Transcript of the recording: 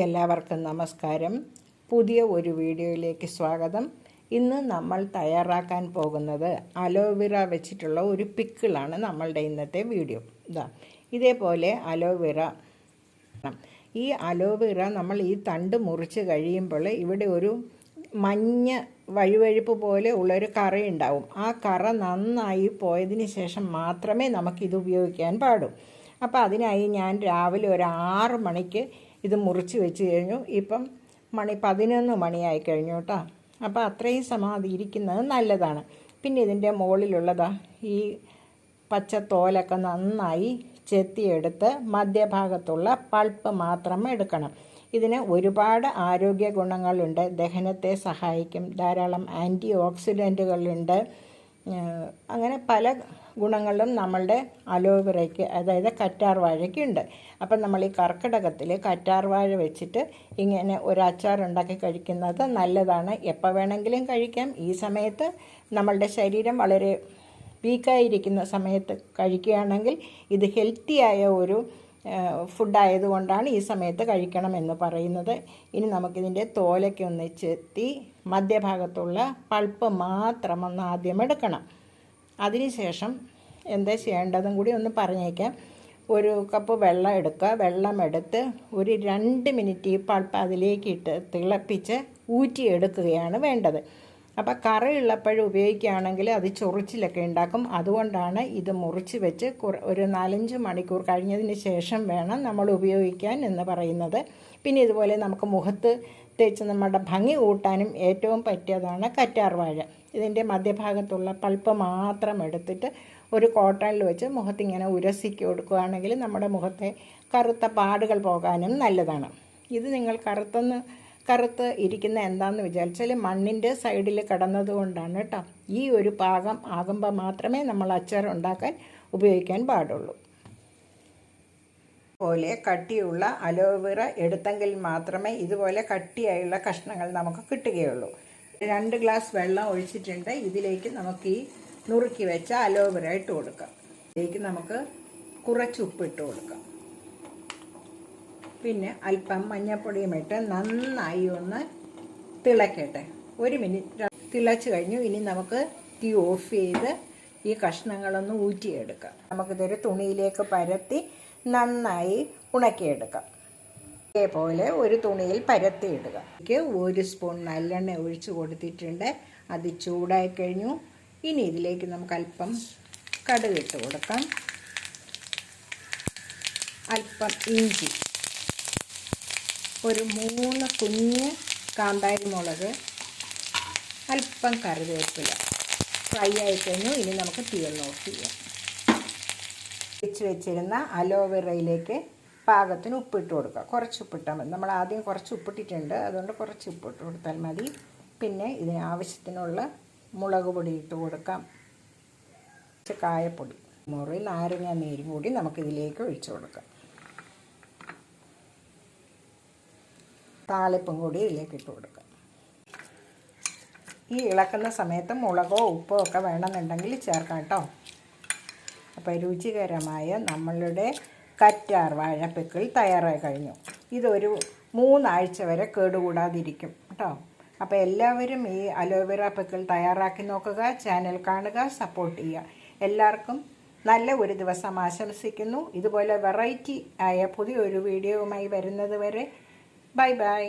എല്ലാവർക്കും നമസ്കാരം. പുതിയ ഒരു വീഡിയോയിലേക്ക് സ്വാഗതം. ഇന്ന് നമ്മൾ തയ്യാറാക്കാൻ പോകുന്നത് അലോവേറ വെച്ചിട്ടുള്ള ഒരു പിക്കിളാണ് നമ്മളുടെ ഇന്നത്തെ വീഡിയോ. ഇതേപോലെ ഈ അലോവേറ നമ്മൾ ഈ തണ്ട് മുറിച്ച് കഴിയുമ്പോൾ ഇവിടെ ഒരു മഞ്ഞ വഴുവഴുപ്പ് പോലെ ഉള്ളൊരു കറയുണ്ടാവും. ആ കറ നന്നായി പോയതിന് ശേഷം മാത്രമേ നമുക്കിത് ഉപയോഗിക്കാൻ പാടൂ. അപ്പോൾ അതിനായി ഞാൻ രാവിലെ ഒരു 6 മണിക്ക് ഇത് മുറിച്ച് വെച്ച് കഴിഞ്ഞു. ഇപ്പം 11 മണിയായി കഴിഞ്ഞു കേട്ടോ. അപ്പോൾ അത്രയും സമയം അത് ഇരിക്കുന്നത് നല്ലതാണ്. പിന്നെ ഇതിൻ്റെ മുകളിലുള്ളതാ ഈ പച്ചത്തോലൊക്കെ നന്നായി ചെത്തിയെടുത്ത് മധ്യഭാഗത്തുള്ള പൾപ്പ് മാത്രം എടുക്കണം. ഇതിന് ഒരുപാട് ആരോഗ്യ ഗുണങ്ങളുണ്ട്. ദഹനത്തെ സഹായിക്കും. ധാരാളം ആൻറ്റി ഓക്സിഡൻറ്റുകളുണ്ട്. അങ്ങനെ പല ഗുണങ്ങളും നമ്മളുടെ അലോവേറയ്ക്ക്, അതായത് കറ്റാർ വാഴയ്ക്കുണ്ട്. അപ്പം നമ്മൾ ഈ കർക്കിടകത്തിൽ കറ്റാർ വാഴ വെച്ചിട്ട് ഇങ്ങനെ ഒരു അച്ചാർ ഉണ്ടാക്കി കഴിക്കുന്നത് നല്ലതാണ്. എപ്പോൾ വേണമെങ്കിലും കഴിക്കാം. ഈ സമയത്ത് നമ്മളുടെ ശരീരം വളരെ വീക്കായിരിക്കുന്ന സമയത്ത് കഴിക്കുകയാണെങ്കിൽ ഇത് ഹെൽത്തിയായ ഒരു ഫുഡായതുകൊണ്ടാണ് ഈ സമയത്ത് കഴിക്കണം എന്ന് പറയുന്നത്. ഇനി നമുക്കിതിൻ്റെ തോലയ്ക്ക് ഒന്ന് ചെത്തി മധ്യഭാഗത്തുള്ള പൾപ്പ് മാത്രം ഒന്ന് ആദ്യം എടുക്കണം. അതിനുശേഷം എന്താ ചെയ്യേണ്ടതും കൂടി ഒന്ന് പറഞ്ഞേക്കാം. ഒരു കപ്പ് വെള്ളം എടുക്കുക. വെള്ളം എടുത്ത് ഒരു 2 മിനിറ്റ് ഈ പൾപ്പ് അതിലേക്കിട്ട് തിളപ്പിച്ച് ഊറ്റിയെടുക്കുകയാണ് വേണ്ടത്. അപ്പോൾ കറയുള്ളപ്പോഴും ഉപയോഗിക്കുകയാണെങ്കിൽ അത് ചൊറിച്ചിലൊക്കെ ഉണ്ടാക്കും. അതുകൊണ്ടാണ് ഇത് മുറിച്ച് വെച്ച് ഒരു 4-5 മണിക്കൂർ കഴിഞ്ഞതിന് ശേഷം വേണം നമ്മൾ ഉപയോഗിക്കാൻ എന്ന് പറയുന്നത്. പിന്നെ ഇതുപോലെ നമുക്ക് മുഖത്ത് തേച്ച് നമ്മുടെ ഭംഗി കൂട്ടാനും ഏറ്റവും പറ്റിയതാണ് കറ്റാർ വാഴ. ഇതിൻ്റെ മധ്യഭാഗത്തുള്ള പൾപ്പ് മാത്രം എടുത്തിട്ട് ഒരു കോട്ടണിൽ വെച്ച് മുഖത്തിങ്ങനെ ഉരസിക്ക് കൊടുക്കുകയാണെങ്കിൽ നമ്മുടെ മുഖത്തെ കറുത്ത പാടുകൾ പോകാനും നല്ലതാണ്. ഇത് നിങ്ങൾ കറുത്ത് ഇരിക്കുന്ന എന്താണെന്ന് വിചാരിച്ചാൽ മണ്ണിൻ്റെ സൈഡിൽ കിടന്നതുകൊണ്ടാണ് കേട്ടോ. ഈ ഒരു പാകം ആകുമ്പോൾ മാത്രമേ നമ്മൾ അച്ചാർ ഉണ്ടാക്കാൻ ഉപയോഗിക്കാൻ പാടുള്ളൂ. പോലെ കട്ടിയുള്ള അലോവേറ എടുത്തെങ്കിൽ മാത്രമേ ഇതുപോലെ കട്ടിയായുള്ള കഷ്ണങ്ങൾ നമുക്ക് കിട്ടുകയുള്ളൂ. 2 ഗ്ലാസ് വെള്ളം ഒഴിച്ചിട്ടുണ്ട്. ഇതിലേക്ക് നമുക്ക് ഈ നുറുക്കി വെച്ച അലോവേറ ഇട്ട് കൊടുക്കാം. ഇതിലേക്ക് നമുക്ക് കുറച്ച് ഉപ്പിട്ട് കൊടുക്കാം. പിന്നെ അല്പം മഞ്ഞൾപ്പൊടിയും ഇട്ട് നന്നായി ഒന്ന് തിളക്കട്ടെ. 1 മിനിറ്റ് തിളച്ച് കഴിഞ്ഞു. ഇനി നമുക്ക് തീ ഓഫ് ചെയ്ത് ഈ കഷ്ണങ്ങളൊന്ന് ഊറ്റിയെടുക്കാം. നമുക്കിതൊരു തുണിയിലേക്ക് പരത്തി നന്നായി ഉണക്കിയെടുക്കാം. ഇതേപോലെ ഒരു തുണിയിൽ പരത്തിയിടുക. 1 സ്പൂൺ നല്ലെണ്ണ ഒഴിച്ച് കൊടുത്തിട്ടുണ്ട്. അത് ചൂടായി കഴിഞ്ഞു. ഇനി ഇതിലേക്ക് നമുക്ക് അല്പം കടുക് ഇട്ട് കൊടുക്കാം. അല്പം ഇഞ്ചി, ഒരു 3 കുഞ്ഞ് കാന്താരി മുളക്, അല്പം കറിവേപ്പില ഫ്രൈ ആയി കഴിഞ്ഞു. ഇനി നമുക്ക് തീയൊന്ന് ഓഫ് ചെയ്യാം. വെച്ചിരുന്ന അലോവേറയിലേക്ക് പാകത്തിന് ഉപ്പിട്ട് കൊടുക്കുക. കുറച്ച് ഉപ്പിട്ടാൽ മതി. നമ്മൾ ആദ്യം കുറച്ച് ഉപ്പിട്ടിട്ടുണ്ട്, അതുകൊണ്ട് കുറച്ച് ഉപ്പിട്ട് കൊടുത്താൽ മതി. പിന്നെ ഇതിന് ആവശ്യത്തിനുള്ള മുളക് പൊടി ഇട്ട് കൊടുക്കാം. കായപ്പൊടി, നാരങ്ങ നീരും കൂടി നമുക്കിതിലേക്ക് ഒഴിച്ചു കൊടുക്കാം. താളിപ്പും കൂടി ഇതിലേക്ക് ഇട്ട് കൊടുക്കാം. ഈ ഇളക്കുന്ന സമയത്ത് മുളകോ ഉപ്പോ ഒക്കെ വേണമെന്നുണ്ടെങ്കിൽ ചേർക്കാം കേട്ടോ. അപ്പോൾ രുചികരമായ നമ്മളുടെ കറ്റാർ വാഴ പിക്കിൾ തയ്യാറായി കഴിഞ്ഞു. ഇതൊരു 3 ആഴ്ച വരെ കേടുകൂടാതിരിക്കും കേട്ടോ. അപ്പോൾ എല്ലാവരും ഈ അലോവേറ പിക്കിൾ തയ്യാറാക്കി നോക്കുക. ചാനൽ കാണുക, സപ്പോർട്ട് ചെയ്യുക. എല്ലാവർക്കും നല്ല ഒരു ദിവസം ആശംസിക്കുന്നു. ഇതുപോലെ വെറൈറ്റി ആയ പുതിയൊരു വീഡിയോയുമായി വരുന്നത് വരെ ബൈ ബൈ.